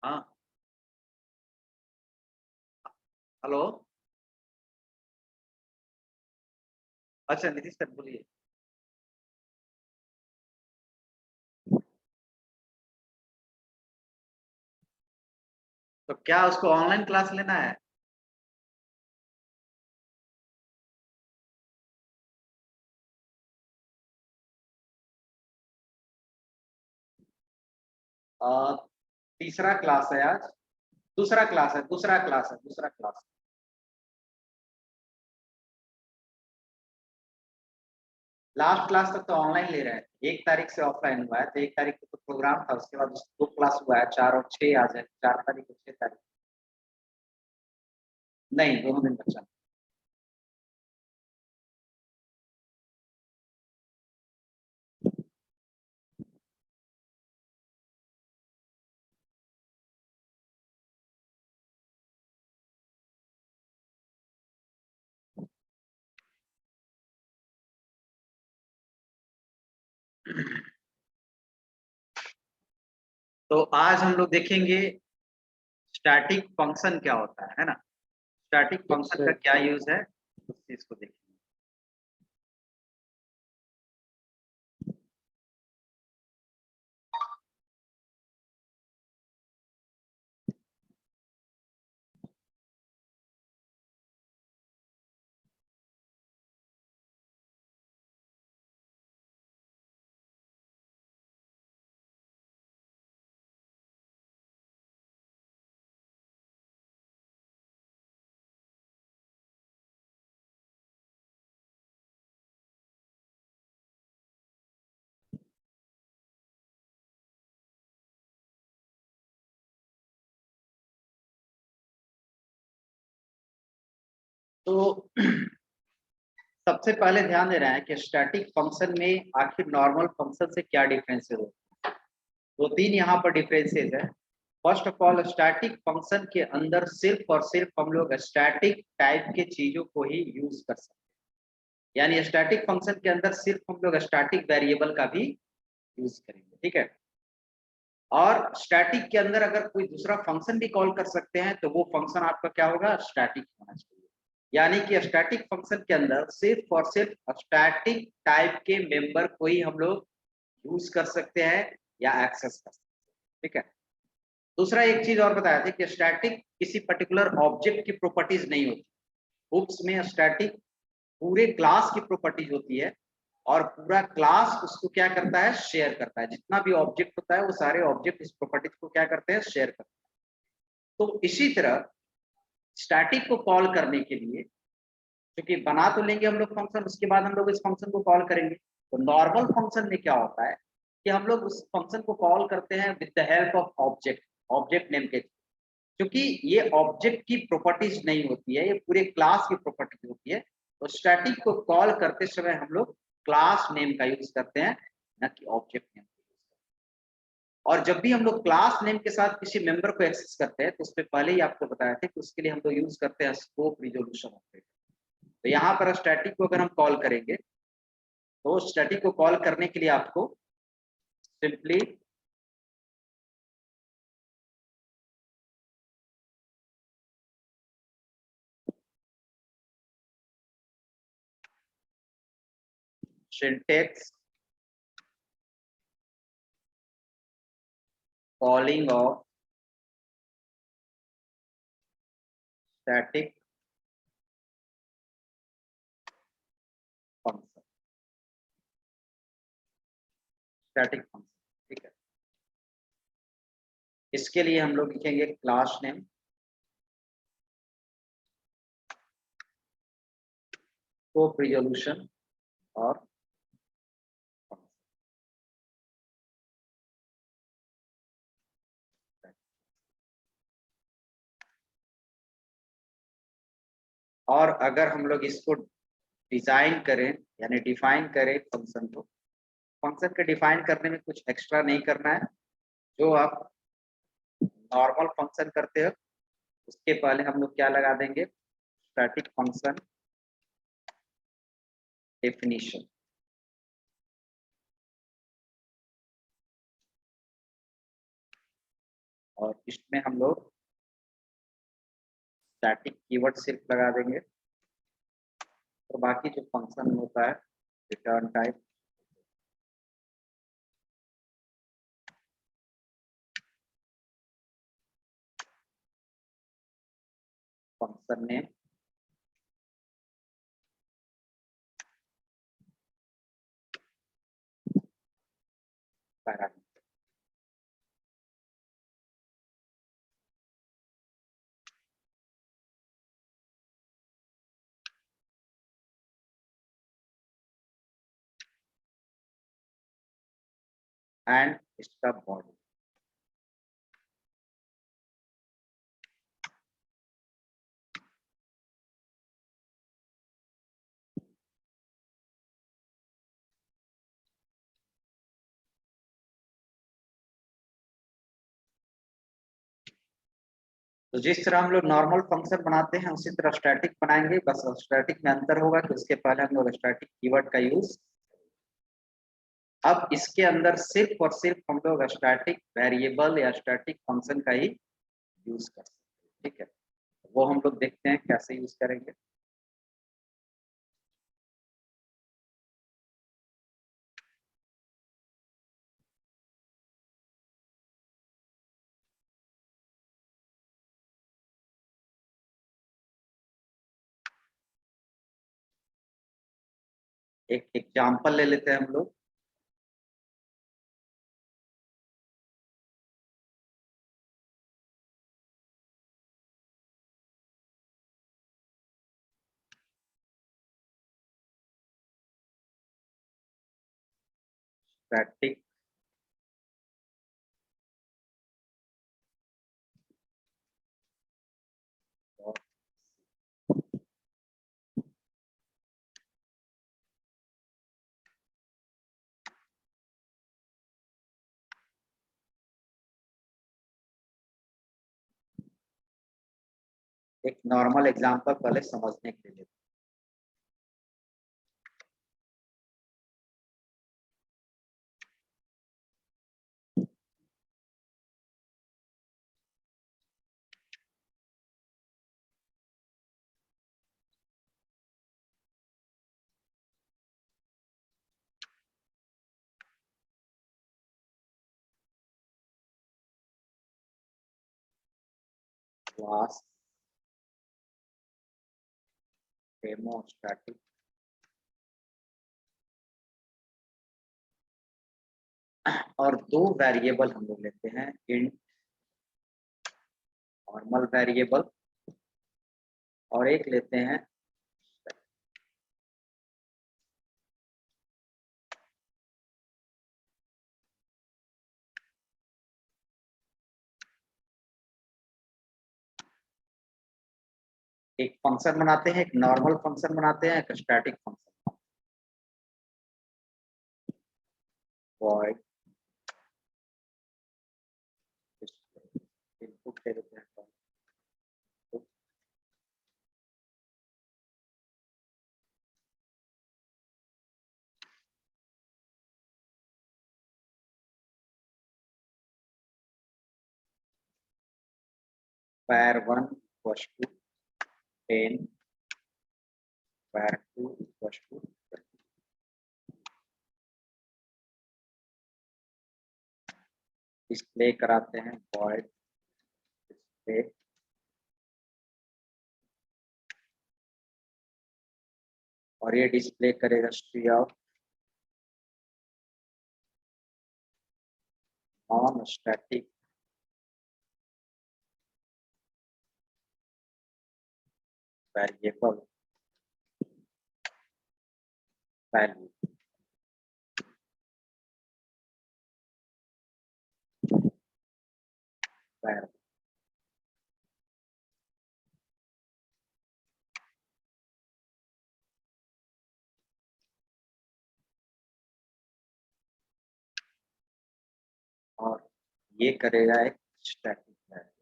हाँ। हेलो। अच्छा नीतीश सर बोलिए। तो क्या उसको ऑनलाइन क्लास लेना है? तीसरा क्लास है आज। दूसरा क्लास है, दूसरा क्लास है, दूसरा क्लास। लास्ट क्लास तक तो ऑनलाइन ले रहे हैं, 1 तारीख से ऑफलाइन हुआ है, तो 1 तारीख को तो प्रोग्राम था, उसके बाद 2 क्लास हुआ है, 4 और 6 आज है, 4 तारीख और 6 तारीख। नहीं, दोनों दिन बच्चा। तो आज हम लोग देखेंगे स्टैटिक फंक्शन क्या होता है ना। स्टैटिक फंक्शन का क्या यूज है उस चीज को देखेंगे। तो सबसे पहले ध्यान दे रहे हैं कि स्टैटिक फंक्शन में आखिर नॉर्मल फंक्शन से क्या डिफरेंसेस होते हैं। दो तीन यहाँ पर डिफरेंसेस है। First of all, static function के अंदर सिर्फ और सिर्फ हम लोग स्टैटिक टाइप के चीजों को ही यूज कर सकते हैं, यानी स्टैटिक फंक्शन के अंदर सिर्फ हम लोग स्टैटिक वेरिएबल का भी यूज करेंगे, ठीक है। और स्टैटिक के अंदर अगर कोई दूसरा फंक्शन भी कॉल कर सकते हैं तो वो फंक्शन आपका क्या होगा, स्टैटिक होना चाहिए। यानी कि स्टैटिक फंक्शन के अंदर सिर्फ और सिर्फ स्टैटिक टाइप के मेंबर को ही हम लोग यूज कर सकते हैं या एक्सेस कर सकते हैं, ठीक है। दूसरा एक चीज और बताया था कि स्टैटिक किसी पर्टिकुलर ऑब्जेक्ट की प्रॉपर्टीज नहीं होती। बुक्स में स्टैटिक पूरे क्लास की प्रॉपर्टीज होती है, और पूरा क्लास उसको क्या करता है, शेयर करता है। जितना भी ऑब्जेक्ट होता है वो सारे ऑब्जेक्ट इस प्रॉपर्टीज को क्या करते हैं, शेयर करते हैं। तो इसी तरह स्टैटिक को कॉल करने के लिए, क्योंकि बना तो लेंगे हम लोग फंक्शन, उसके बाद हम लोग इस फंक्शन को कॉल करेंगे। तो नॉर्मल फंक्शन में क्या होता है कि हम लोग उस फंक्शन को कॉल करते हैं with the help of object, object name के। क्योंकि ये ऑब्जेक्ट की प्रॉपर्टीज नहीं होती है, ये पूरे क्लास की प्रॉपर्टीज होती है। तो स्टैटिक को कॉल करते समय हम लोग क्लास नेम का यूज करते हैं, न कि ऑब्जेक्ट नेम का यूज करते हैं। और जब भी हम लोग क्लास नेम के साथ किसी मेंबर को एक्सेस करते हैं तो उससे पहले ही आपको बताया था कि उसके लिए हम लोग यूज करते हैं स्कोप रिजोल्यूशन ऑपरेटर। तो यहाँ पर स्टैटिक को अगर हम कॉल करेंगे तो स्टैटिक को कॉल करने के लिए आपको simply syntax calling of static function, static function, ठीक है। इसके लिए हम लोग लिखेंगे क्लास नेम, स्कोप रिजोल्यूशन और और अगर हम लोग इसको डिजाइन करें यानी डिफाइन करें फंक्शन को, फंक्शन के डिफाइन करने में कुछ एक्स्ट्रा नहीं करना है। जो आप नॉर्मल फंक्शन करते हो उसके पहले हम लोग क्या लगा देंगे, स्टैटिक फंक्शन डेफिनेशन। और इसमें हम लोग स्टैटिक कीवर्ड सिर्फ लगा देंगे, तो बाकी जो फंक्शन होता है return type, function name, parameter. And इसका बॉडी। तो जिस तरह हम लोग नॉर्मल फंक्शन बनाते हैं उसी तरह स्टैटिक बनाएंगे, बस स्टैटिक में अंतर होगा कि उसके पहले हम लोग स्टैटिक कीवर्ड का यूज, अब इसके अंदर सिर्फ और सिर्फ हम लोग स्टैटिक वेरिएबल या स्टैटिक फंक्शन का ही यूज कर सकते हैं। ठीक है, वो हम लोग देखते हैं कैसे यूज करेंगे। एक एग्जांपल ले लेते हैं हम लोग। स्टैटिक एक नॉर्मल एग्जांपल पहले समझने के लिए। क्लास डेमो स्टैटिक, और दो वेरिएबल हम लोग लेते हैं, इंट नॉर्मल वेरिएबल, और एक लेते हैं एक फंक्शन बनाते हैं, एक नॉर्मल फंक्शन बनाते हैं, एक स्टैटिक फंक्शन। वॉइड इनपुट ले लेते हैं, var1 equals to 10, var2 equals to 20। Display कराते हैं वॉइड डिस्प्ले, और ये डिस्प्ले करेगा स्ट्री of non static variable value. और ये करेगा एक स्टैटिक वेरिएबल,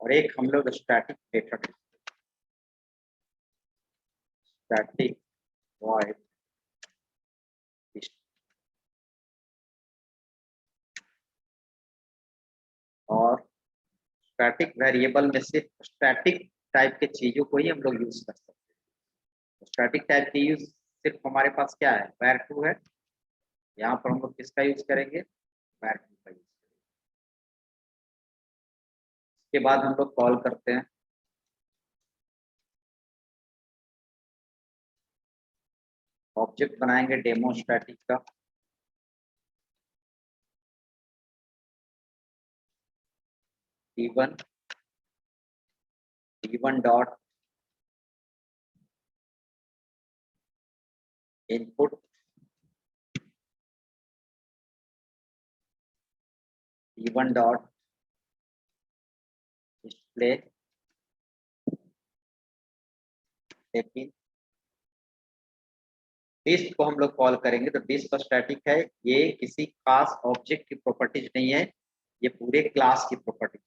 और एक हम लोग स्टैटिक मेथड, स्टैटिक void और स्टैटिक वेरिएबल में सिर्फ स्टैटिक टाइप के चीजों को ही हम लोग यूज कर सकते हैं। स्टैटिक टाइप के यूज सिर्फ हमारे पास क्या है, var2 है। यहाँ पर हम लोग किसका यूज करेंगे, var2 का यूज करेंगे। इसके बाद हम लोग कॉल करते हैं ऑब्जेक्ट बनाएंगे डेमो स्टैटिक का। d1 dot input d1 dot display लेकिन डिस्क को हम लोग कॉल करेंगे तो डिस्क स्टैटिक है, ये किसी खास ऑब्जेक्ट की प्रॉपर्टीज नहीं है, ये पूरे क्लास की प्रॉपर्टीज।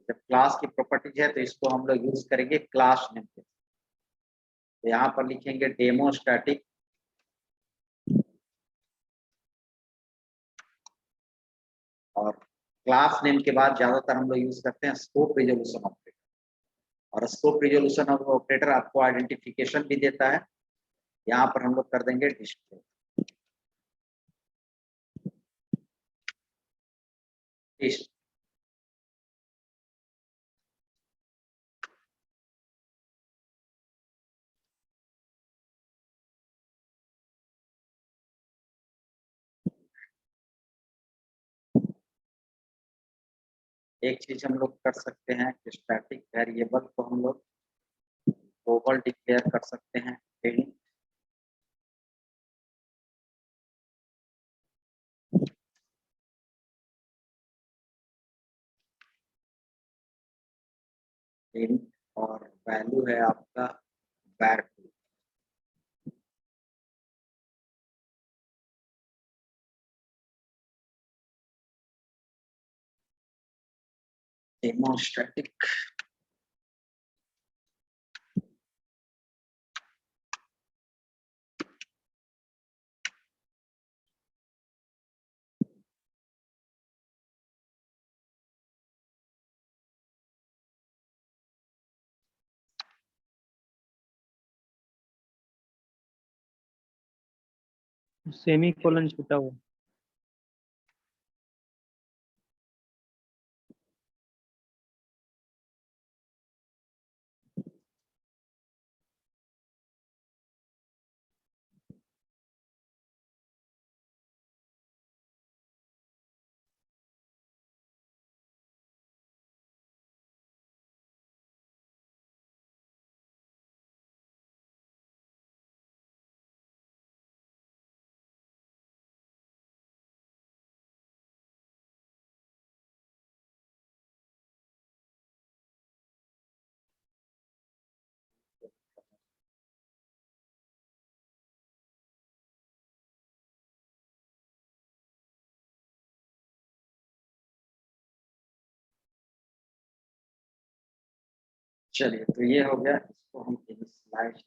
जब क्लास की प्रॉपर्टीज है तो इसको हम लोग यूज करेंगे क्लास नेम के। तो यहाँ पर लिखेंगे डेमो स्टैटिक और क्लास नेम के बाद ज्यादातर हम लोग यूज करते हैं स्कोप रिजोल्यूशन ऑपरेटर। और स्कोप रिजोल्यूशन ऑपरेटर आपको आइडेंटिफिकेशन भी देता है। यहाँ पर हम लोग कर देंगे डिस्प्ले। एक चीज हम लोग कर सकते हैं कि स्टैटिक वेरिएबल को हम लोग ग्लोबल डिक्लेयर कर सकते हैं। इंट और वैल्यू है आपका var2। Demo static semi colon छूटा हुआ। चलिए तो ये हो गया, इसको हम इनिशियलाइज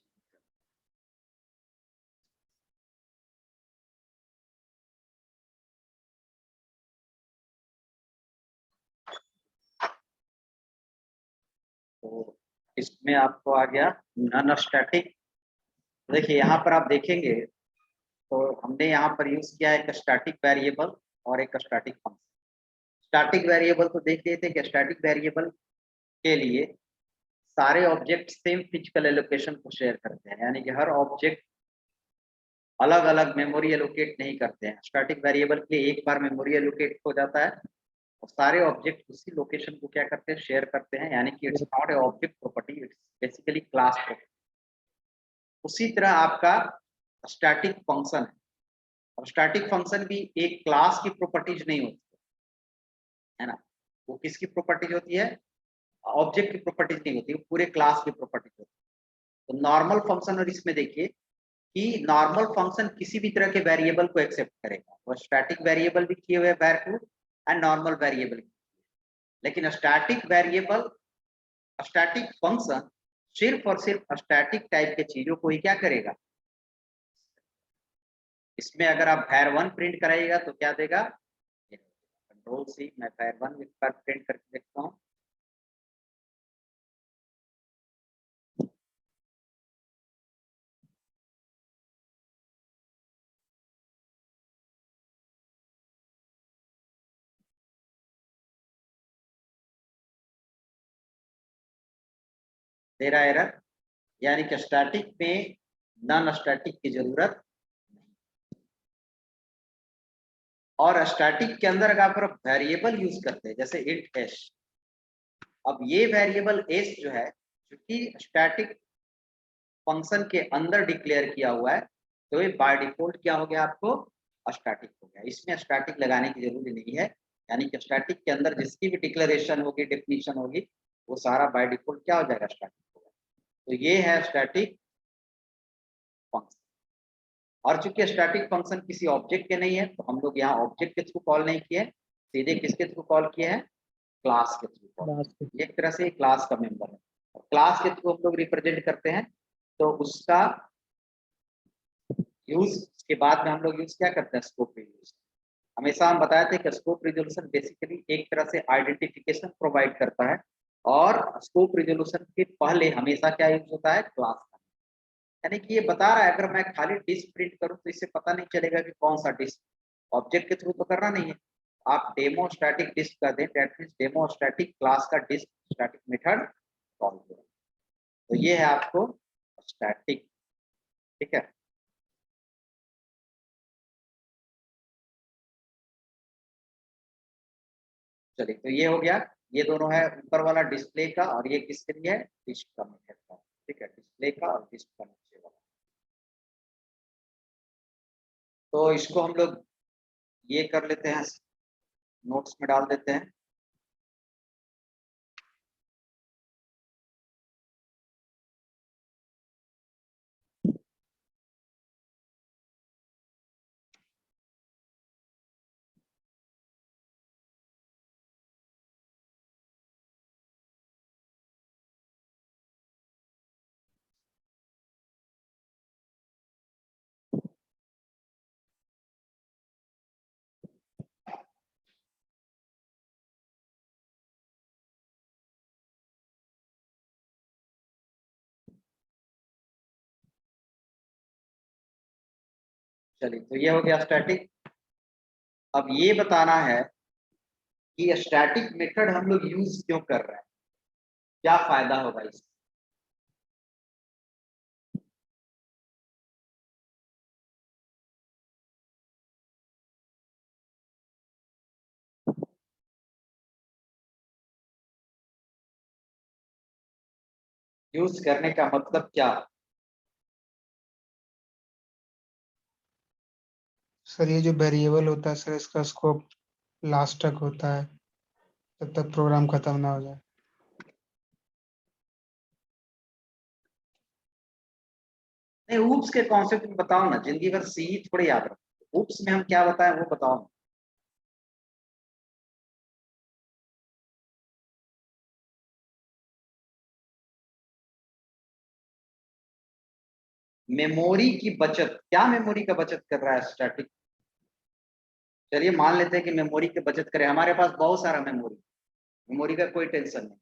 तो इसमें आपको आ गया नॉन स्टैटिक। देखिए यहाँ पर आप देखेंगे तो हमने यहाँ पर यूज किया है एक स्टैटिक वेरिएबल और एक स्टैटिक फंक्शन। स्टैटिक वेरिएबल तो देख रहे थे कि स्टैटिक वेरिएबल के लिए सारे ऑब्जेक्ट सेम फिजिकल एलोकेशन को शेयर करते हैं, यानी कि हर ऑब्जेक्ट अलग अलग मेमोरी एलोकेट नहीं करते हैं। स्टैटिक वेरिएबल के लिए एक बार मेमोरी एलोकेट हो जाता है और सारे ऑब्जेक्ट उसी लोकेशन को क्या करते हैं, शेयर करते हैं, यानी कि it's not a object property, it's basically class property. उसी तरह आपका स्टैटिक फंक्शन है, और स्टैटिक फंक्शन भी एक क्लास की प्रॉपर्टीज नहीं होती है ना, वो किसकी प्रॉपर्टीज होती है, ऑब्जेक्ट की प्रॉपर्टीज नहीं होती, वो पूरे क्लास की प्रॉपर्टीज होती है। तो नॉर्मल फंक्शन और इसमें देखिए कि नॉर्मल फंक्शन किसी भी तरह के वेरिएबल को एक्सेप्ट करेगा, वो स्टैटिक वेरिएबल भी किए हुए var2 एंड नॉर्मल वेरिएबल। लेकिन स्टैटिक वेरिएबल, स्टैटिक फंक्शन सिर्फ और सिर्फ स्टैटिक टाइप के चीजों को ही क्या करेगा, इसमें अगर आप var1 प्रिंट कराइएगा तो क्या देगा, कंट्रोल सी, मैं var1 एक बार प्रिंट करके देखता हूँ। दे रहा है एरर, यानी कि स्टैटिक में नॉन स्टैटिक की जरूरत नहीं। और स्टैटिक के अंदर अगर आप वेरिएबल यूज करते हैं जैसे इंट एस, अब ये वेरिएबल एस जो है क्योंकि स्टैटिक फंक्शन के अंदर डिक्लेयर किया हुआ है तो ये बाय डिफॉल्ट क्या हो गया, आपको स्टैटिक हो गया। इसमें स्टैटिक लगाने की जरूरत नहीं है, यानी कि स्टैटिक के अंदर जिसकी भी डिक्लेरेशन होगी, डेफिनेशन होगी, वो सारा बाय डिफॉल्ट क्या हो जाएगा, स्टैटिक होगा। तो ये है स्टैटिक फंक्शन। और चूंकि स्टैटिक फंक्शन किसी ऑब्जेक्ट के नहीं है तो हम लोग यहाँ ऑब्जेक्ट के थ्रू कॉल नहीं किए, सीधे किसके थ्रू कॉल किए हैं, क्लास के थ्रू कॉल। क्लास के। एक तरह से क्लास का मेंबर है, और क्लास के थ्रू हम लोग रिप्रेजेंट करते हैं। तो उसका यूज के बाद में हम लोग यूज क्या करते हैं, स्कोप रिजोल्यूशन। हमेशा हम बताए थे कि स्कोप रिजोल्यूशन बेसिकली एक तरह से आइडेंटिफिकेशन प्रोवाइड करता है, और स्कोप रिजोल्यूशन के पहले हमेशा क्या यूज होता है, क्लास का। यानी कि ये बता रहा है अगर मैं खाली डिस्क प्रिंट करूं तो इससे पता नहीं चलेगा कि कौन सा डिस्क, ऑब्जेक्ट के थ्रू तो करना नहीं है। आप डेमो स्टैटिक डिस्क कर दें, that means demo static class का डिस्क स्टैटिक मेथड कॉल करें। तो ये है आपको स्टैटिक, ठीक है। चलिए, तो ये हो गया, ये दोनों है ऊपर वाला डिस्प्ले का, और ये किसके लिए है, डिस्क का मेथड का, ठीक है, डिस्प्ले का और डिस्क का नीचे वाला। तो इसको हम लोग ये कर लेते हैं, नोट्स में डाल देते हैं। चलिए, तो ये हो गया स्टैटिक। अब ये बताना है कि स्टैटिक मेथड हम लोग यूज क्यों कर रहे हैं, क्या फायदा होगा इससे। यूज करने का मतलब क्या, सर ये जो वेरिएबल होता है सर, इसका स्कोप लास्ट तक होता है जब तक प्रोग्राम खत्म ना हो जाए। नहीं, ऊप्स के कॉन्सेप्ट में बताओ ना, जिंदगी भर सी थोड़े याद रखो, ऊप्स में हम क्या बताएं वो बताओ ना। मेमोरी की बचत, क्या मेमोरी का बचत कर रहा है स्टैटिक। चलिए मान लेते हैं कि मेमोरी की बचत करें, हमारे पास बहुत सारा मेमोरी, मेमोरी का कोई टेंशन नहीं।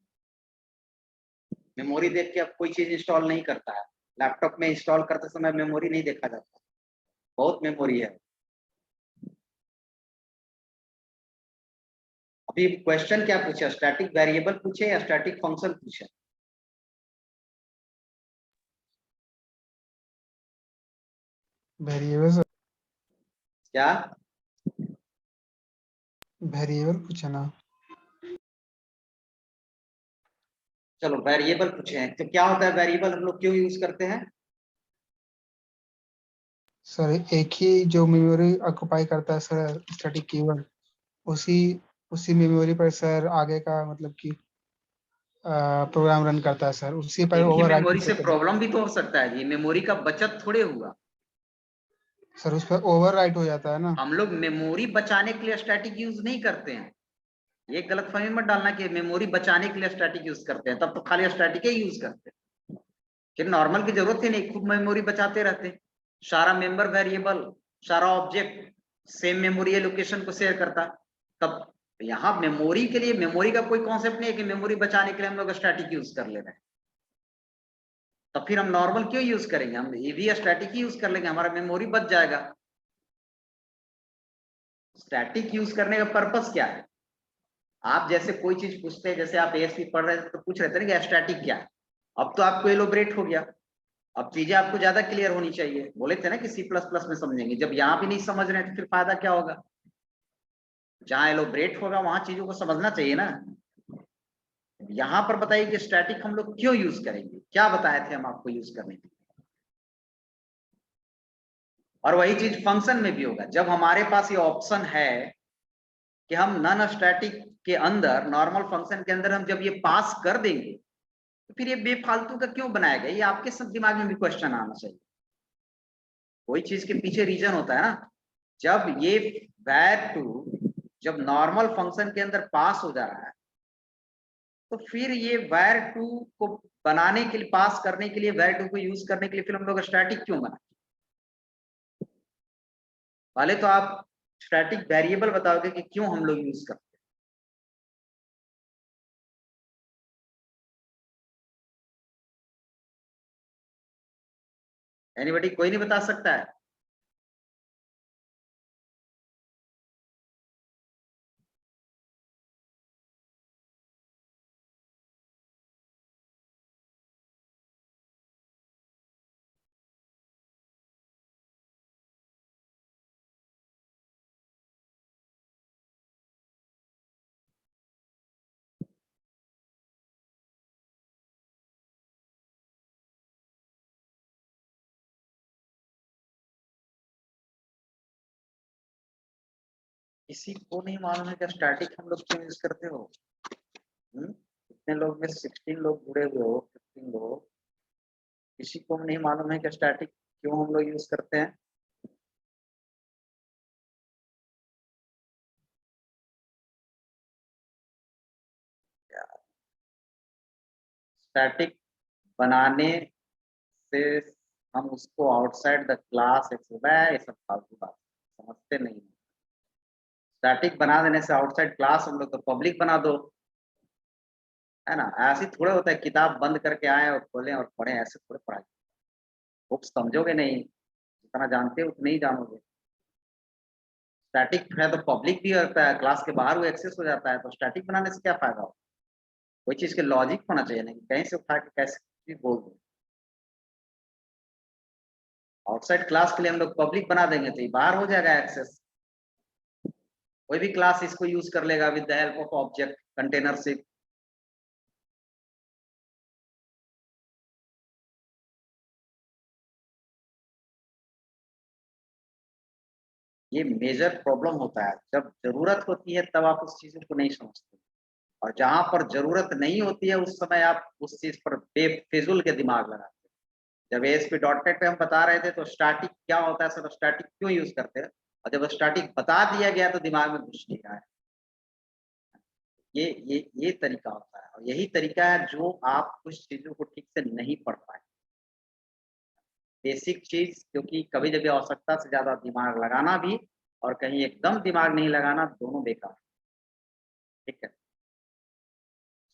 मेमोरी देख के अब कोई चीज इंस्टॉल नहीं करता है, लैपटॉप में इंस्टॉल करते समय मेमोरी नहीं देखा जाता, बहुत मेमोरी है। अभी क्वेश्चन क्या पूछा, स्टैटिक वेरिएबल पूछे या स्टैटिक फंक्शन पूछे, वेरिएबल सर, क्या वेरिएबल पूछा ना। चलो वेरिएबल पूछे हैं, तो क्या होता है वेरिएबल, हम लोग क्यों यूज करते हैं। सर एक ही जो मेमोरी ऑक्युपाई करता है सर स्टैटिक कीवर्ड, उसी उसी मेमोरी पर सर आगे का मतलब कि प्रोग्राम रन करता है सर, उसी पर एक ही ओवरराइट मेमोरी से होते हैं प्रॉब्लम भी तो हो सकता है, ये मेमोरी का बचत थोड़े हुआ। सर, उस पर ओवरराइट हो जाता है ना। हम लोग मेमोरी बचाने के लिए स्टैटिक यूज नहीं करते हैं, ये गलतफहमी मत डालना कि मेमोरी बचाने के लिए स्टैटिक यूज करते हैं, तब तो खाली स्टैटिक ही यूज करते हैं कि नॉर्मल की जरूरत ही नहीं, खूब मेमोरी बचाते रहते, सारा मेंबर वेरिएबल सारा ऑब्जेक्ट सेम मेमोरी लोकेशन को शेयर करता। तब यहाँ मेमोरी के लिए मेमोरी का कोई कॉन्सेप्ट नहीं है कि मेमोरी बचाने के लिए हम लोग स्टैटिक यूज कर ले रहे हैं। तब फिर हम नॉर्मल क्यों यूज करेंगे, हम ये भी स्टैटिक ही यूज कर लेंगे, हमारा मेमोरी बच जाएगा। स्टैटिक यूज करने का पर्पस क्या है? आप जैसे कोई चीज पूछते हैं, जैसे आप एएसपी पढ़ रहे थे तो पूछ रहे थे ना कि स्टैटिक क्या है, अब तो आपको एलोबरेट हो गया, अब चीजें आपको ज्यादा क्लियर होनी चाहिए। बोले थे ना कि C++ में समझेंगे, जब यहाँ भी नहीं समझ रहे हैं तो फिर फायदा क्या होगा? जहाँ एलोबरेट होगा वहां चीजों को समझना चाहिए ना। यहाँ पर बताइए कि स्टैटिक हम लोग क्यों यूज करेंगे, क्या बताए थे हम आपको यूज करने के लिए। और वही चीज फंक्शन में भी होगा, जब हमारे पास ये ऑप्शन है कि हम नॉन स्टैटिक के अंदर, नॉर्मल फंक्शन के अंदर हम जब ये पास कर देंगे तो फिर ये बेफालतू का क्यों बनाया गया, ये आपके सब दिमाग में भी क्वेश्चन आना चाहिए। कोई चीज के पीछे रीजन होता है ना। जब ये var2 जब नॉर्मल फंक्शन के अंदर पास हो जा रहा है तो फिर ये var2 को बनाने के लिए, पास करने के लिए, var2 को यूज करने के लिए फिर हम लोग स्टैटिक क्यों बनाए? पहले तो आप स्टैटिक वेरिएबल बताओगे कि क्यों हम लोग यूज करते हैं। एनीबॉडी, कोई नहीं बता सकता है? किसी को नहीं मालूम है कि स्टैटिक हम लोग क्यों यूज करते हो? कितने लोग में 16 लोग जुड़े हुए हो, 15 लोग, किसी को नहीं मालूम है कि स्टैटिक क्यों हम लोग यूज करते हैं? स्टैटिक बनाने से हम उसको आउटसाइड द क्लास ये सब फालतू बात समझते नहीं। स्टैटिक बना देने से आउटसाइड क्लास हम लोग तो पब्लिक बना दो, है ना। ऐसे थोड़े होता है किताब बंद करके आए और खोलें और पढ़ें, ऐसे थोड़े पढ़ाई। बुक समझोगे नहीं, जितना जानते हो उतना ही जानोगे। स्टैटिक है तो पब्लिक भी होता है, क्लास के बाहर वो एक्सेस हो जाता है, तो स्टैटिक बनाने से क्या फायदा हो? कोई चीज के लॉजिक होना चाहिए ना कि कहीं से उठा के कैसे भी बोल दो। आउटसाइड क्लास के लिए हम लोग पब्लिक बना देंगे तो ये बाहर हो जाएगा एक्सेस, कोई भी क्लास इसको यूज कर लेगा with the help of object container ship. ये मेजर प्रॉब्लम होता है, जब जरूरत होती है तब आप उस चीजों को नहीं समझते, और जहां पर जरूरत नहीं होती है उस समय आप उस चीज पर बेफिजुल के दिमाग लगाते हैं। जब ASP.NET पे हम बता रहे थे तो स्टैटिक क्या होता है, सर स्टैटिक क्यों यूज करते हैं, और जब स्टैटिक बता दिया गया तो दिमाग में घुस नहीं रहा है। ये तरीका होता है, और यही तरीका है जो आप कुछ चीजों को ठीक से नहीं पढ़ पाए। बेसिक चीज, क्योंकि कभी कभी आवश्यकता से ज्यादा दिमाग लगाना भी और कहीं एकदम दिमाग नहीं लगाना, दोनों बेकार। ठीक है,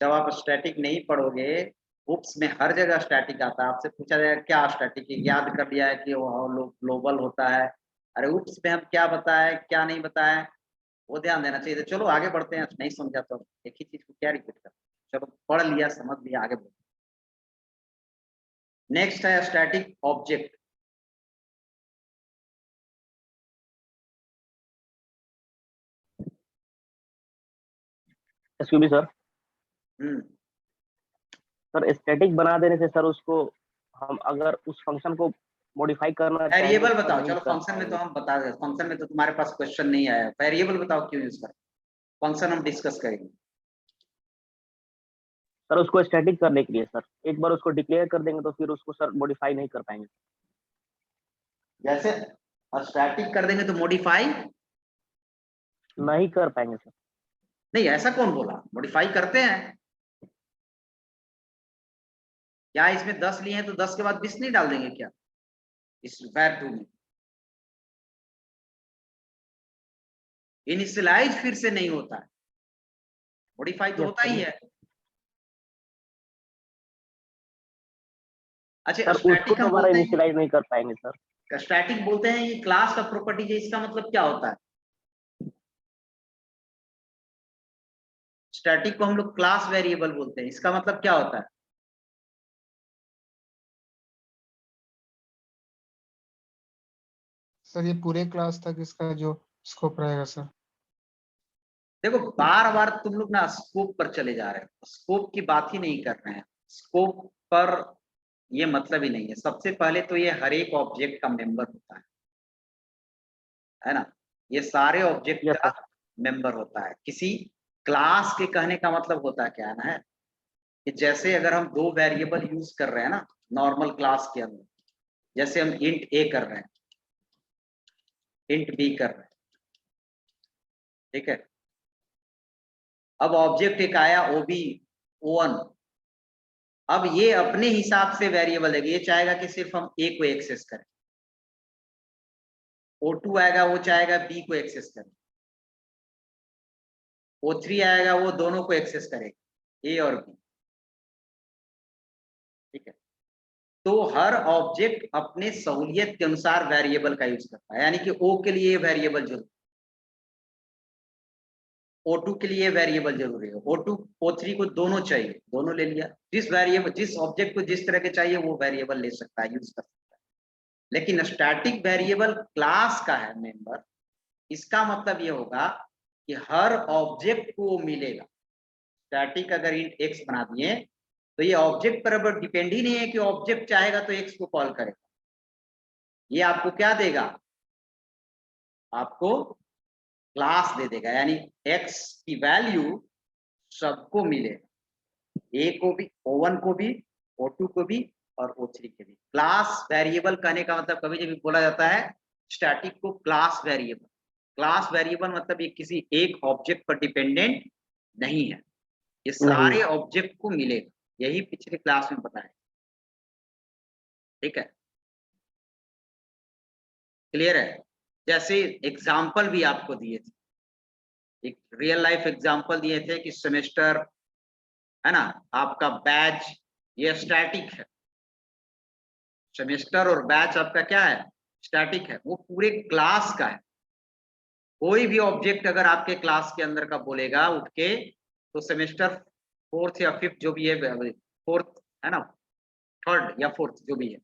जब आप स्टैटिक नहीं पढ़ोगे, बुक्स में हर जगह स्टैटिक आता है, आपसे पूछा जाएगा क्या स्टैटिक है, याद कर लिया है कि वो ग्लोबल होता है। अरे उप्स में हम क्या बताए क्या नहीं बताए वो ध्यान देना चाहिए। तो चलो आगे बढ़ते हैं, नहीं समझा तो एक ही चीज को क्या रिपीट करते, चलो पढ़ लिया समझ लिया आगे बढ़ते। नेक्स्ट है static object. Excuse me sir. Hmm, sir static बना देने से सर उसको हम अगर उस फंक्शन को मॉडिफाई करना चाहेंगे वेरिएबल तो बताओ, नहीं चलो कर फंक्शन में तो पाएंगे। हम बता दें, फंक्शन में तो तुम्हारे पास क्वेश्चन नहीं आया, वेरिएबल बताओ क्यों यूज करें, फंक्शन हम डिस्कस करेंगे। सर उसको स्टैटिक करने के लिए सर एक बार उसको डिक्लेयर कर देंगे तो फिर उसको सर मॉडिफाई नहीं कर पाएंगे। जैसे स्टैटिक कर देंगे तो मॉडिफाई नहीं कर पाएंगे सर। नहीं, ऐसा कौन बोला, मॉडिफाई करते हैं। क्या इसमें 10 लिए हैं तो 10 के बाद 20 नहीं डाल देंगे क्या इस var2 में? इनिशियलाइज फिर से नहीं होता है, मॉडिफाई तो Yes, होता sir. ही है। अच्छा, सर उसको स्टैटिक हम दोबारा बोलते हैं, इनिशियलाइज नहीं कर पाएंगे सर। स्टैटिक बोलते हैं ये क्लास का प्रॉपर्टी है, इसका मतलब क्या होता है? स्टैटिक को हम लोग क्लास वेरिएबल बोलते हैं, इसका मतलब क्या होता है? सर ये पूरे क्लास तक इसका जो स्कोप रहेगा सर। देखो बार बार तुम लोग ना स्कोप पर चले जा रहे हो, स्कोप की बात ही नहीं कर रहे हैं, स्कोप पर ये मतलब ही नहीं है। सबसे पहले तो ये हर एक ऑब्जेक्ट का मेंबर होता है ना, ये सारे ऑब्जेक्ट यस का सर। मेंबर होता है। किसी क्लास के कहने का मतलब होता क्या है ना, कि जैसे अगर हम दो वेरिएबल यूज कर रहे हैं ना नॉर्मल क्लास के अंदर, जैसे हम इंट ए कर रहे हैं, इंट बी कर रहे हैं, ठीक है। अब ऑब्जेक्ट एक आया ओबी O1, अब ये अपने हिसाब से वेरिएबल है, ये चाहेगा कि सिर्फ हम ए को एक्सेस करें। O2 आएगा, वो चाहेगा बी को एक्सेस करें। O3 आएगा, वो दोनों को एक्सेस करेगा, ए और बी, ठीक है। तो हर ऑब्जेक्ट अपने सहूलियत के अनुसार वेरिएबल का यूज करता है, यानी कि O के लिए वेरिएबल जरूरी, O2 के लिए वेरिएबल जरूरी है, O2 O3 को दोनों चाहिए, दोनों ले लिया। जिस वेरिएबल जिस ऑब्जेक्ट को जिस तरह के चाहिए वो वेरिएबल ले सकता है, यूज कर सकता है। लेकिन स्टैटिक वेरिएबल क्लास का है मेंबर, इसका मतलब ये होगा कि हर ऑब्जेक्ट को मिलेगा। स्टैटिक अगर इंट एक्स बना दिए तो ये ऑब्जेक्ट पर अब डिपेंड ही नहीं है कि ऑब्जेक्ट चाहेगा तो एक्स को कॉल करेगा। ये आपको क्या देगा, आपको क्लास दे देगा, यानी एक्स की वैल्यू सबको मिलेगा, ए को भी, O1 को भी, O2 को भी और O3 के भी। क्लास वेरिएबल कहने का मतलब कभी कभी बोला जाता है स्टैटिक को क्लास वेरिएबल। क्लास वेरिएबल मतलब ये किसी एक ऑब्जेक्ट पर डिपेंडेंट नहीं है, ये सारे ऑब्जेक्ट को मिलेगा, यही पिछले क्लास में बताया, ठीक है, क्लियर है। जैसे एग्जाम्पल भी आपको दिए थे, एक रियल लाइफ एग्जाम्पल दिए थे कि सेमेस्टर है ना, आपका बैच ये स्टैटिक है, सेमेस्टर और बैच आपका क्या है, स्टैटिक है, वो पूरे क्लास का है। कोई भी ऑब्जेक्ट अगर आपके क्लास के अंदर का बोलेगा उठ के, तो सेमेस्टर फोर्थ या फिफ्थ जो भी है, फोर्थ है ना, थर्ड या फोर्थ जो भी है,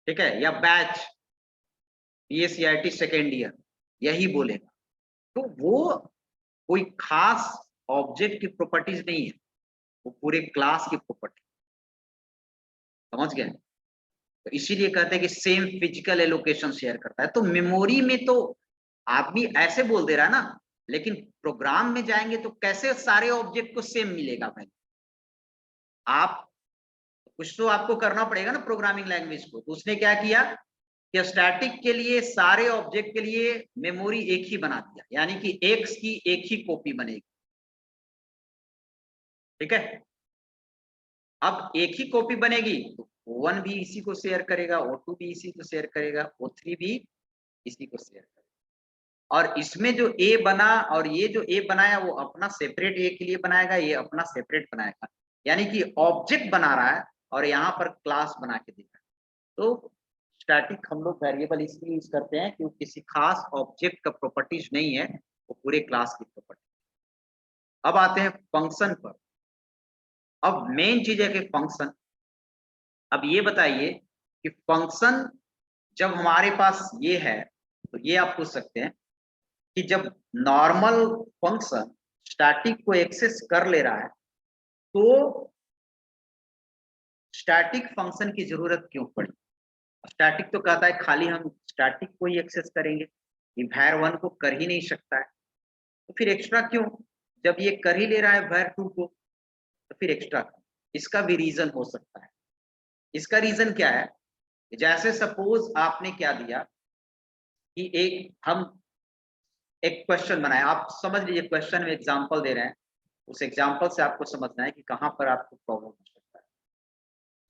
ठीक है, या बैच PACIT सेकेंड ईयर, यही बोलेगा। तो वो कोई खास ऑब्जेक्ट की प्रॉपर्टीज नहीं है, वो पूरे क्लास की प्रॉपर्टी, समझ गए। तो इसीलिए कहते हैं कि सेम फिजिकल एलोकेशन शेयर करता है। तो मेमोरी में तो आदमी ऐसे बोल दे रहा है ना, लेकिन प्रोग्राम में जाएंगे तो कैसे सारे ऑब्जेक्ट को सेम मिलेगा भाई? आप कुछ तो आपको करना पड़ेगा ना प्रोग्रामिंग लैंग्वेज को। तो उसने क्या किया कि स्टैटिक के लिए सारे ऑब्जेक्ट के लिए मेमोरी एक ही बना दिया, यानी कि एक्स की एक ही कॉपी बनेगी, ठीक है। अब एक ही कॉपी बनेगी तो O1 भी इसी को शेयर करेगा, O2 भी इसी को शेयर करेगा, O3 भी इसी को शेयर करेगा। और इसमें जो ए बना और ये जो ए बनाया वो अपना सेपरेट ए के लिए बनाएगा, ये अपना सेपरेट बनाएगा, यानी कि ऑब्जेक्ट बना रहा है और यहाँ पर क्लास बना के देगा। तो स्टैटिक हम लोग वेरिएबल इसलिए यूज करते हैं कि वो किसी खास ऑब्जेक्ट का प्रॉपर्टीज नहीं है, वो पूरे क्लास की प्रॉपर्टी। अब आते हैं फंक्शन पर। अब मेन चीज है कि फंक्शन, अब ये बताइए कि फंक्शन जब हमारे पास ये है तो ये आप पूछ सकते हैं कि जब नॉर्मल फंक्शन स्टैटिक को एक्सेस कर ले रहा है तो स्टैटिक फंक्शन की जरूरत क्यों पड़ी? स्टैटिक तो कहता है खाली हम स्टैटिक को ही एक्सेस करेंगे, ये var1 को कर ही नहीं सकता है, तो फिर एक्स्ट्रा क्यों? जब ये कर ही ले रहा है var2 को तो फिर एक्स्ट्रा क्यों? इसका भी रीजन हो सकता है। इसका रीजन क्या है, जैसे सपोज आपने क्या दिया कि हम एक क्वेश्चन बनाए, आप समझ लीजिए क्वेश्चन में एग्जांपल दे रहे हैं, उस एग्जांपल से आपको समझना है कि कहां पर आपको प्रॉब्लम हो सकता है।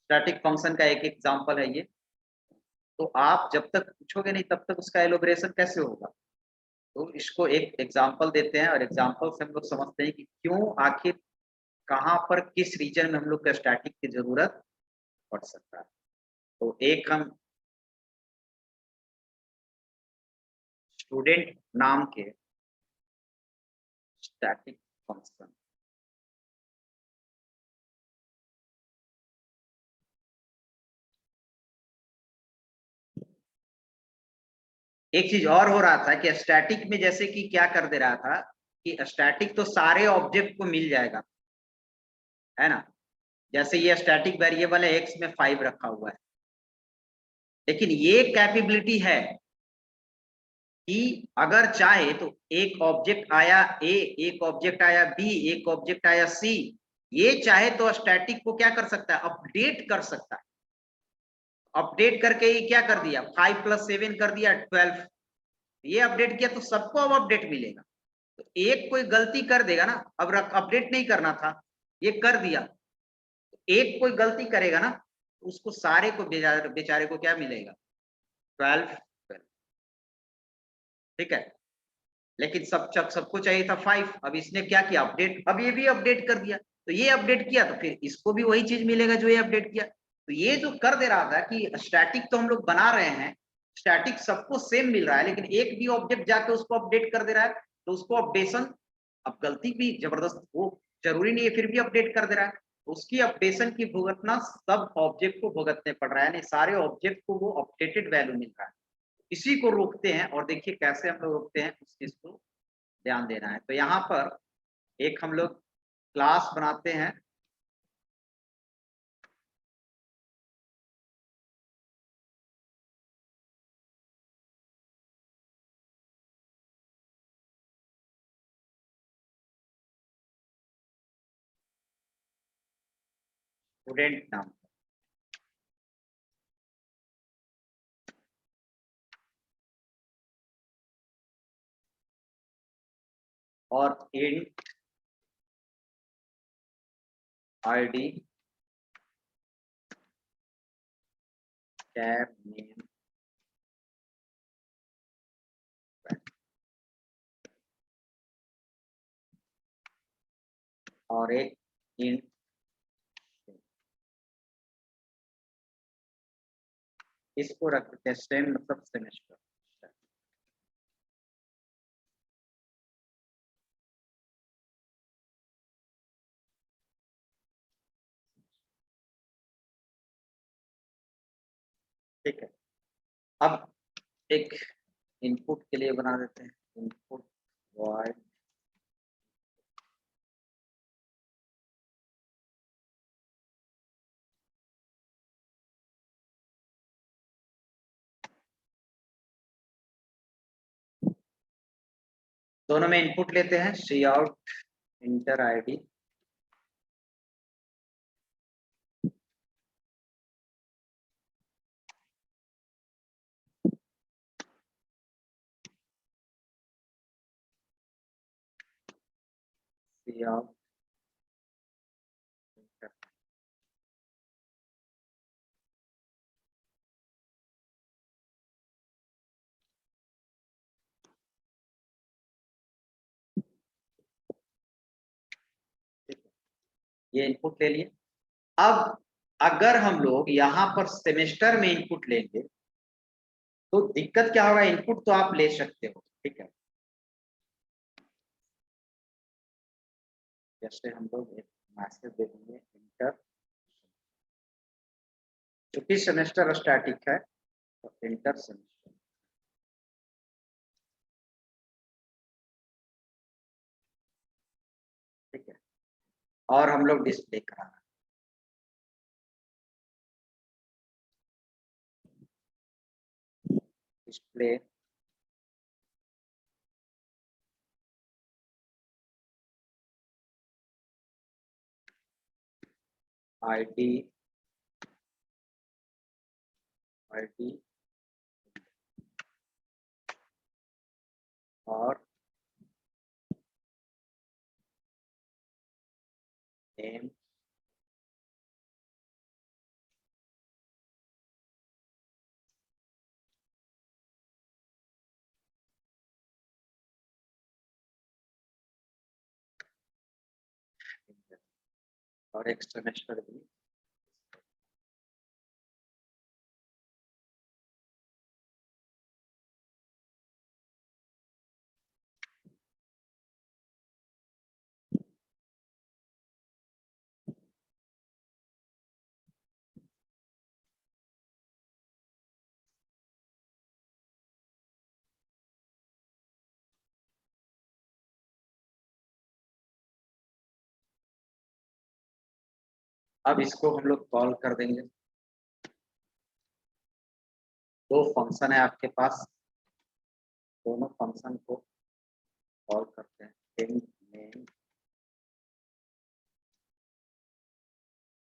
स्टैटिक फंक्शन का एक एग्जांपल है ये, तो आप जब तक पूछोगे नहीं तब तक उसका एलोबरेशन कैसे होगा? तो इसको एक एग्जांपल देते हैं और एग्जांपल से हम लोग समझते हैं कि क्यों आखिर कहाँ पर किस रीजन में हम लोग को स्टैटिक की जरूरत पड़ सकता है। तो एक हम स्टूडेंट नाम के स्टैटिक फंक्शन एक चीज और हो रहा था कि स्टैटिक में जैसे कि क्या कर दे रहा था कि स्टैटिक तो सारे ऑब्जेक्ट को मिल जाएगा, है ना। जैसे ये स्टैटिक वेरिएबल है एक्स में 5 रखा हुआ है, लेकिन ये कैपेबिलिटी है कि अगर चाहे तो एक ऑब्जेक्ट आया ए, एक ऑब्जेक्ट आया बी, एक ऑब्जेक्ट आया सी, ये चाहे तो स्टैटिक को क्या कर सकता है, अपडेट कर सकता है। अपडेट करके ये क्या कर दिया, 5 + 7 कर दिया 12, ये अपडेट किया तो सबको अब अपडेट मिलेगा। तो एक कोई गलती कर देगा ना, अब अपडेट नहीं करना था, ये कर दिया, तो एक कोई गलती करेगा ना, तो उसको सारे को बेचारे को क्या मिलेगा, 12। ठीक है, लेकिन सबको चाहिए था 5, अब इसने क्या किया, अपडेट, अब ये भी अपडेट कर दिया, तो ये अपडेट किया तो फिर इसको भी वही चीज मिलेगा जो ये अपडेट किया। तो ये जो कर दे रहा था कि स्टैटिक तो हम लोग बना रहे हैं, स्टैटिक सबको सेम मिल रहा है, लेकिन एक भी ऑब्जेक्ट जाके उसको अपडेट कर दे रहा है, तो उसको अपडेशन, अब गलती भी जबरदस्त, वो जरूरी नहीं है फिर भी अपडेट कर दे रहा है, तो उसकी अपडेशन की भुगतना सब ऑब्जेक्ट को भुगतने पड़ रहा है, यानी सारे ऑब्जेक्ट को वो अपडेटेड वैल्यू मिल रहा है। इसी को रोकते हैं, और देखिए कैसे हम लोग रोकते हैं उस चीज को ध्यान देना है। तो यहाँ पर एक हम लोग क्लास बनाते हैं, स्टूडेंट नाम, और इंट आईडी टैब नेम, और एक इंट, इसको रख देते हैं सेम, मतलब सेमेस्टर। ठीक है, अब एक इनपुट के लिए बना देते हैं, इनपुट वॉइड दोनों में इनपुट लेते हैं, सी आउट इंटर आईडी, सी आउट इंटर, ये इनपुट ले लिए। अब अगर हम लोग यहाँ पर सेमेस्टर में इनपुट लेंगे तो दिक्कत क्या होगा, इनपुट तो आप ले सकते हो, ठीक है, जैसे हम लोग एक मैसेज दे देंगे इंटर, चूंकि सेमेस्टर स्टैटिक है तो इंटर सेमेस्टर, ठीक है, और हम लोग डिस्प्ले कराना, डिस्प्ले आईडी आईडी और नेम, और एक सेमेस्टर भी। अब इसको हम लोग कॉल कर देंगे। दो फंक्शन है आपके पास, दोनों फंक्शन को कॉल करते हैं, प्रिंट नेम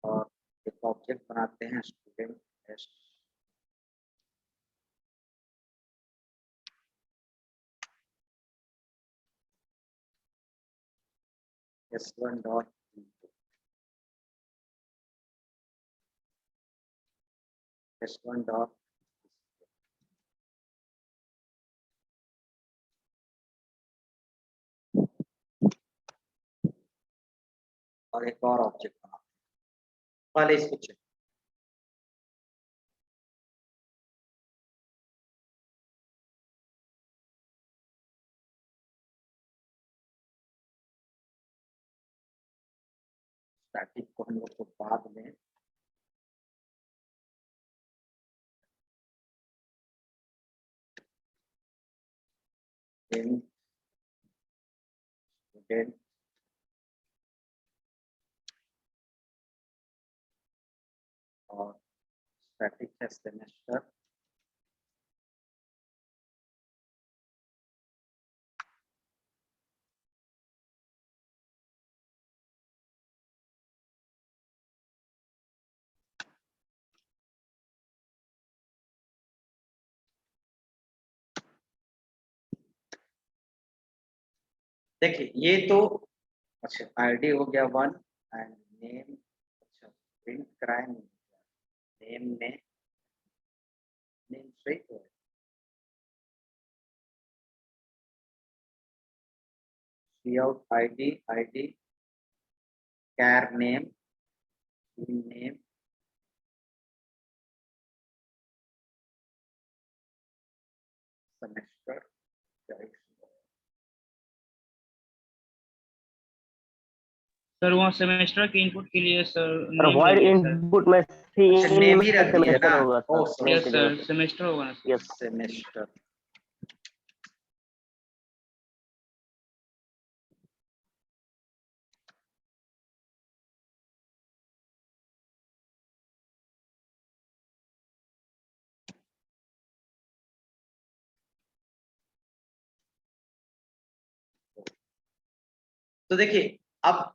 और एक ऑब्जेक्ट बनाते हैं student S1 dot S1 dot और एक और ऑब्जेक्ट बनाते हैं। पहले इसको चेक, स्टैटिक को हम लोग को बाद में स्टूडेंट और स्टैटिक है सेमेस्टर देखिए ये तो अच्छा आईडी हो गया 1 एंड नेम। अच्छा प्रिंट कराएंगे नेम में, नेम सही तो है, सी आउट आईडी कैर नेम नेम सेमेस्टर सर वहाँ सेमेस्टर के इनपुट के लिए सर सर नेम void लगे सर। input में अच्छा नेम ही रख दिया सेमेस्टर ना। होगा ओ sir. Sorry yes sir semester होगा ना सर। यस सेमेस्टर तो देखिए अब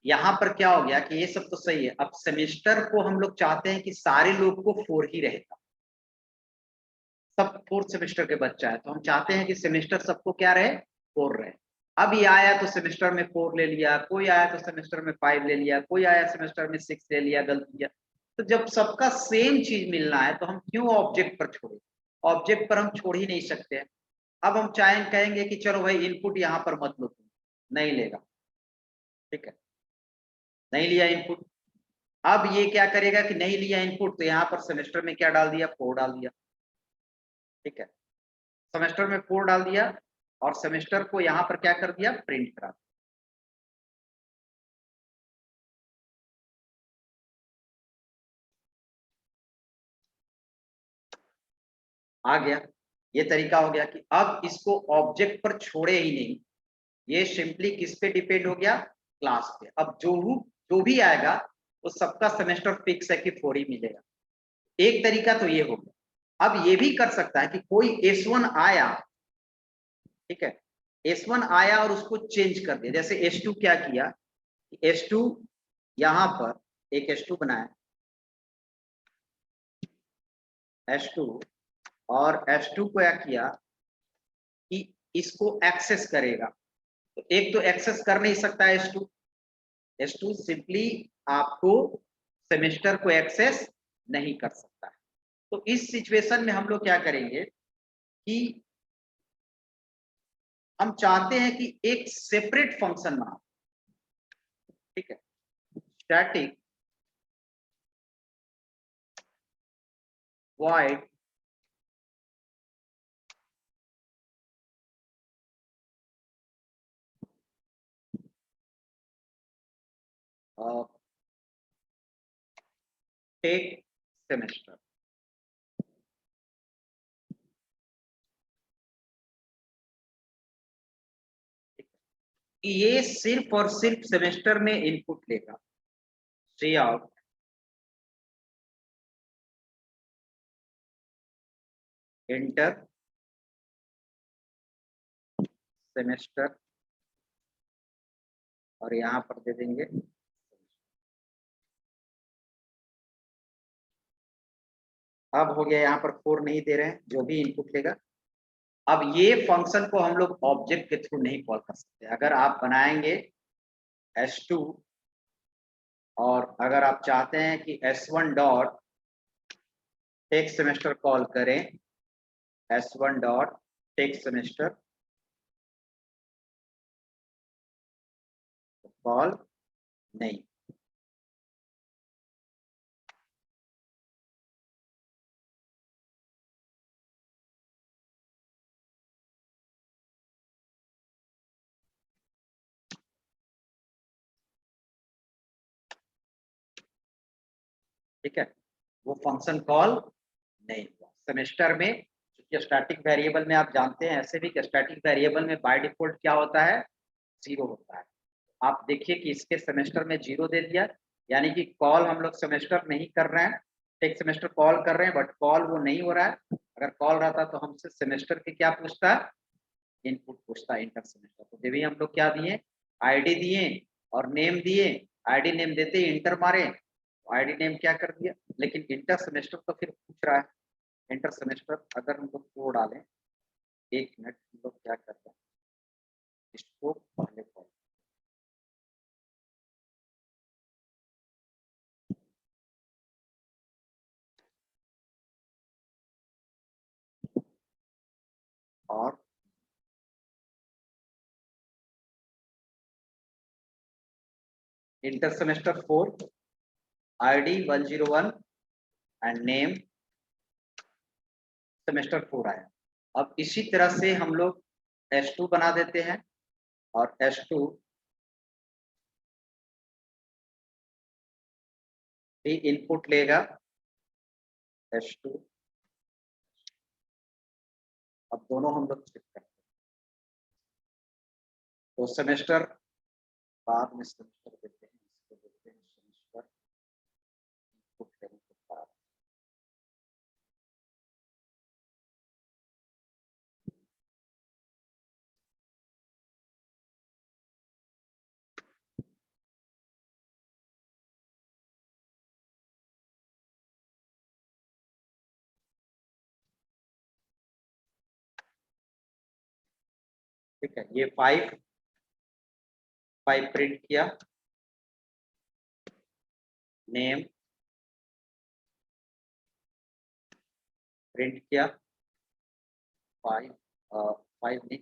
यहाँ पर क्या हो गया कि ये सब तो सही है। अब सेमेस्टर को हम लोग चाहते हैं कि सारे लोग को 4 ही रहेगा, सब 4th सेमेस्टर के बच्चा है, तो हम चाहते हैं कि सेमेस्टर सबको क्या रहे 4 रहे। अब ये आया तो सेमेस्टर में 4 ले लिया, कोई आया तो सेमेस्टर में 5 ले लिया, कोई आया सेमेस्टर में 6 ले लिया, गलत किया। तो जब सबका सेम चीज मिलना है तो हम क्यों ऑब्जेक्ट पर छोड़े, ऑब्जेक्ट पर हम छोड़ ही नहीं सकते हैं। अब हम कहेंगे कि चलो भाई इनपुट यहाँ पर मत लो, नहीं लेगा, ठीक है, नहीं लिया इनपुट। अब ये क्या करेगा कि नहीं लिया इनपुट तो यहाँ पर सेमेस्टर में क्या डाल दिया 4 डाल दिया, ठीक है, सेमेस्टर में 4 डाल दिया और सेमेस्टर को यहाँ पर क्या कर दिया प्रिंट करा दिया। आ गया, ये तरीका हो गया कि अब इसको ऑब्जेक्ट पर छोड़े ही नहीं, ये सिंपली किस पे डिपेंड हो गया क्लास पे। अब जो भी आएगा वो सबका सेमेस्टर फिक्स है कि 4 ही मिलेगा। एक तरीका तो ये हो गया। अब ये भी कर सकता है कि कोई S1 आया, ठीक है, S1 आया और उसको चेंज कर दिया। जैसे S2 क्या किया, S2 यहां पर एक S2 बनाया, S2 और S2 को क्या किया कि इसको एक्सेस करेगा। तो एक तो एक्सेस कर नहीं सकता है S2 सिंपली आपको सेमेस्टर को एक्सेस नहीं कर सकता है। तो इस सिचुएशन में हम लोग क्या करेंगे कि हम चाहते हैं कि एक सेपरेट फंक्शन बना, ठीक है, static void take semester. ये सिर्फ और सिर्फ सेमेस्टर में इनपुट लेगा। सी आउट एंटर सेमेस्टर और यहां पर दे देंगे अब हो गया। यहाँ पर 4 नहीं दे रहे हैं, जो भी इनपुट लेगा। अब ये फंक्शन को हम लोग ऑब्जेक्ट के थ्रू नहीं कॉल कर सकते। अगर आप बनाएंगे S2 और अगर आप चाहते हैं कि S1 dot take semester call करें, S1 dot take semester call नहीं। ठीक है, वो फंक्शन कॉल नहीं हुआ सेमेस्टर में। क्योंकि स्टैटिक वेरिएबल में आप जानते हैं ऐसे भी कि स्टैटिक वेरिएबल में बाय डिफॉल्ट क्या होता है, 0 होता है। आप देखिए कि इसके सेमेस्टर में 0 दे दिया, यानी कि कॉल हम लोग सेमेस्टर नहीं कर रहे हैं, टेक सेमेस्टर कॉल कर रहे हैं, बट कॉल वो नहीं हो रहा है। अगर कॉल रहता तो हमसे सेमेस्टर के क्या पूछता, इनपुट पूछता, इंटर सेमेस्टर। तो जब भी हम लोग क्या दिए, आईडी दिए और नेम दिए। आईडी नेम देते ही इंटर मारे, आईडी नेम क्या कर दिया, लेकिन इंटर सेमेस्टर तो फिर पूछ रहा है। इंटर सेमेस्टर अगर हम लोग कोड डालें, 1 मिनट, हम लोग क्या करते हैं, इसको पहले कॉल और inter semester 4 ID 101 and name semester 4 आया। अब इसी तरह से हम लोग S2 बना देते हैं और S2 भी इनपुट लेगा S2। अब दोनों हम लोग चेक करते हैं, तो सेमेस्टर बाद में सेमेस्टर देते हैं, इसको देते हैं सेमेस्टर इनपुट लेने के बाद। ठीक है, ये 5 प्रिंट किया, नेम प्रिंट किया, 5 नहीं।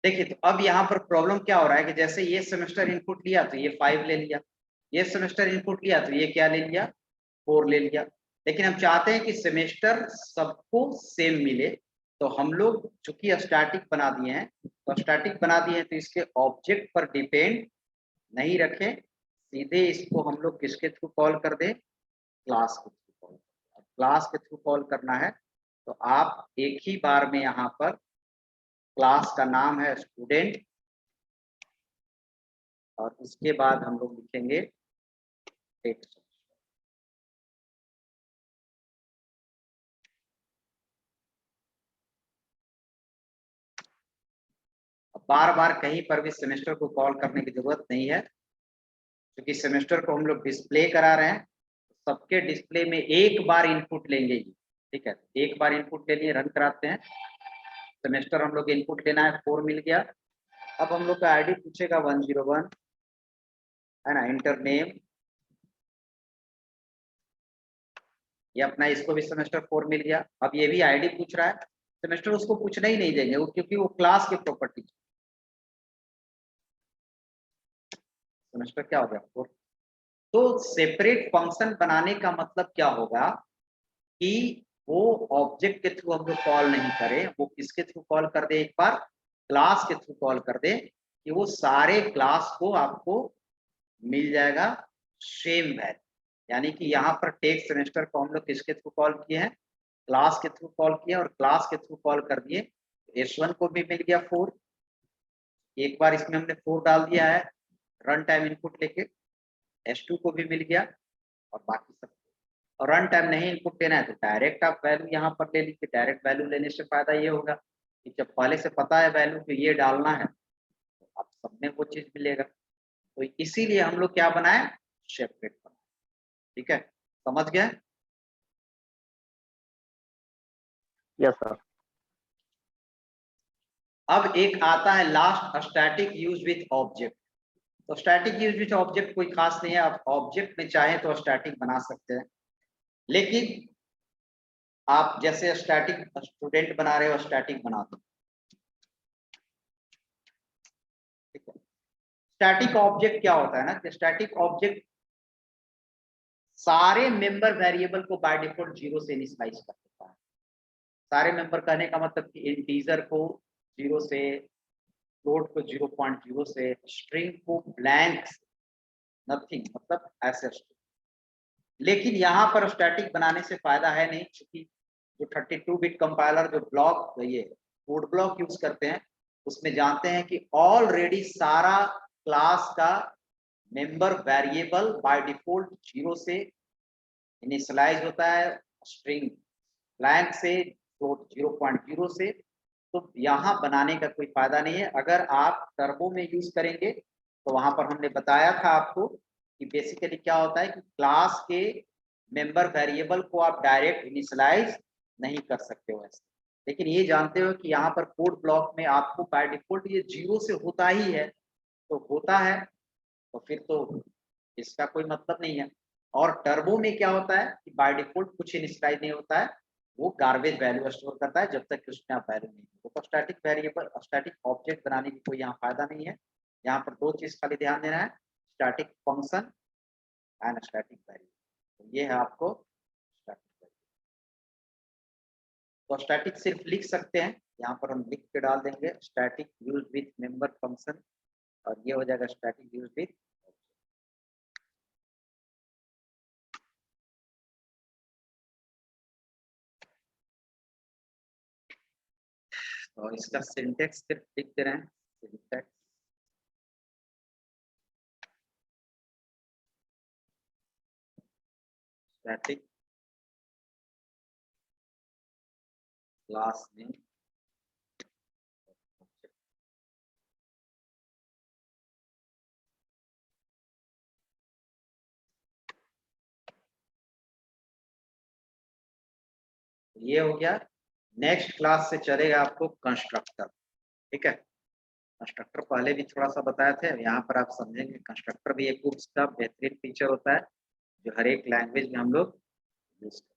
देखिए, तो अब यहाँ पर प्रॉब्लम क्या हो रहा है कि जैसे ये सेमेस्टर इनपुट लिया तो ये 5 ले लिया, ये सेमेस्टर इनपुट लिया तो ये क्या ले लिया, 4 ले लिया। लेकिन हम चाहते हैं कि सेमेस्टर सबको सेम मिले, तो हम लोग चूंकि स्टैटिक बना दिए हैं, तो स्टैटिक बना दिए हैं तो इसके ऑब्जेक्ट पर डिपेंड नहीं रखें, सीधे इसको हम लोग किसके थ्रू कॉल कर दें, क्लास के थ्रू कॉल। क्लास के थ्रू कॉल करना है तो आप एक ही बार में यहाँ पर क्लास का नाम है स्टूडेंट और उसके बाद हम लोग लिखेंगे टेक। बार बार कहीं पर भी सेमेस्टर को कॉल करने की जरूरत नहीं है, क्योंकि सेमेस्टर को हम लोग डिस्प्ले करा रहे हैं। सबके डिस्प्ले में एक बार इनपुट लेंगे, ठीक है, एक बार इनपुट ले लिए, रन कराते हैं। सेमेस्टर हम लोग इनपुट लेना है, 4 मिल गया। अब हम लोग का आईडी पूछेगा 101 है ना, इंटर नेम, ये अपना, इसको भी सेमेस्टर 4 मिल गया। अब ये भी आईडी पूछ रहा है, सेमेस्टर उसको पूछना ही नहीं देंगे वो, क्योंकि वो क्लास की प्रॉपर्टी। सेमेस्टर क्या हो गया 4। तो सेपरेट फंक्शन बनाने का मतलब क्या होगा कि वो ऑब्जेक्ट के थ्रू हम लोग कॉल नहीं करें, वो किसके थ्रू कॉल कर दे, एक बार क्लास के थ्रू कॉल कर दे कि वो सारे क्लास को आपको मिल जाएगा सेम वैल्यू। यानी कि यहाँ पर टेक सेमेस्टर को हम लोग किसके थ्रू कॉल किए हैं, क्लास के थ्रू कॉल किए और क्लास के थ्रू कॉल कर दिए। S1 को भी मिल गया 4, एक बार इसमें हमने 4 डाल दिया है रन टाइम इनपुट लेके। S2 को भी मिल गया और बाकी सब। और रन टाइम नहीं इनपुट देना है तो डायरेक्ट आप वैल्यू यहाँ पर ले लीजिए। डायरेक्ट वैल्यू लेने से फायदा ये होगा कि जब पहले से पता है वैल्यू तो ये डालना है तो आप सब में वो चीज मिलेगा। तो इसीलिए हम लोग क्या बनाए, सेपरेट बनाए। ठीक है, समझ गए? Yes sir. अब एक आता है last, static use with object. तो स्टैटिक यूज विथ ऑब्जेक्ट कोई खास नहीं है, आप ऑब्जेक्ट में चाहे तो स्टैटिक बना सकते हैं, लेकिन आप जैसे स्टैटिक स्टूडेंट बना रहे हो स्टैटिक बना दो। ठीक है, स्टैटिक ऑब्जेक्ट क्या होता है ना कि स्टैटिक ऑब्जेक्ट सारे मेंबर वेरिएबल को बाय डिफॉल्ट 0 से इनिशियलाइज कर देता है। सारे मेंबर कहने का मतलब कि इंटीजर को 0 से, फ्लोट को 0.0 से, स्ट्रिंग को ब्लैंक, नथिंग, मतलब ऐसे। लेकिन यहाँ पर स्टैटिक बनाने से फायदा है नहीं, क्योंकि जो 32 बिट कंपाइलर जो ब्लॉक ये कोड ब्लॉक यूज करते हैं उसमें जानते हैं कि ऑलरेडी सारा क्लास का मेंबर वेरिएबल बाय डिफॉल्ट 0 से इनिशियलाइज होता है, स्ट्रिंग ब्लैंक से, फ्लोट 0.0 से। तो यहाँ बनाने का कोई फायदा नहीं है। अगर आप टर्बो में यूज करेंगे तो वहां पर हमने बताया था आपको कि बेसिकली क्या होता है कि क्लास के मेंबर वेरिएबल को आप डायरेक्ट इनिशियलाइज नहीं कर सकते हो ऐसे। लेकिन ये जानते हो कि यहाँ पर कोड ब्लॉक में आपको बाय डिफॉल्ट ये 0 से होता ही है, तो होता है तो फिर तो इसका कोई मतलब नहीं है। और टर्बो में क्या होता है कि बाय डिफॉल्ट कुछ इनिशियलाइज नहीं होता है, वो गार्बेज वैल्यू स्टोर करता है जब तक कि उसमें आप वैल्यू नहीं हो। तो स्टैटिक वेरिएबल, स्टैटिक ऑब्जेक्ट बनाने की कोई यहाँ फायदा नहीं है। यहाँ पर 2 चीज खाली ध्यान देना है, static function and static variable. तो ये है आपको स्टैटिक वेरिएबल। तो स्टैटिक सिर्फ लिख सकते हैं, यहाँ पर हम लिख के डाल देंगे static use with member function, और ये हो जाएगा स्टैटिक यूज विथ। और इसका सिंटेक्स सिर्फ लिख दे रहे हैं, सिंटेक्स स्टैटिक क्लास नेम ये हो गया। नेक्स्ट क्लास से चलेगा आपको कंस्ट्रक्टर। ठीक है, कंस्ट्रक्टर पहले भी थोड़ा सा बताया थे, यहाँ पर आप समझेंगे कंस्ट्रक्टर भी एक उसका बेहतरीन फीचर होता है जो हर एक लैंग्वेज में हम लोग यूज करते हैं।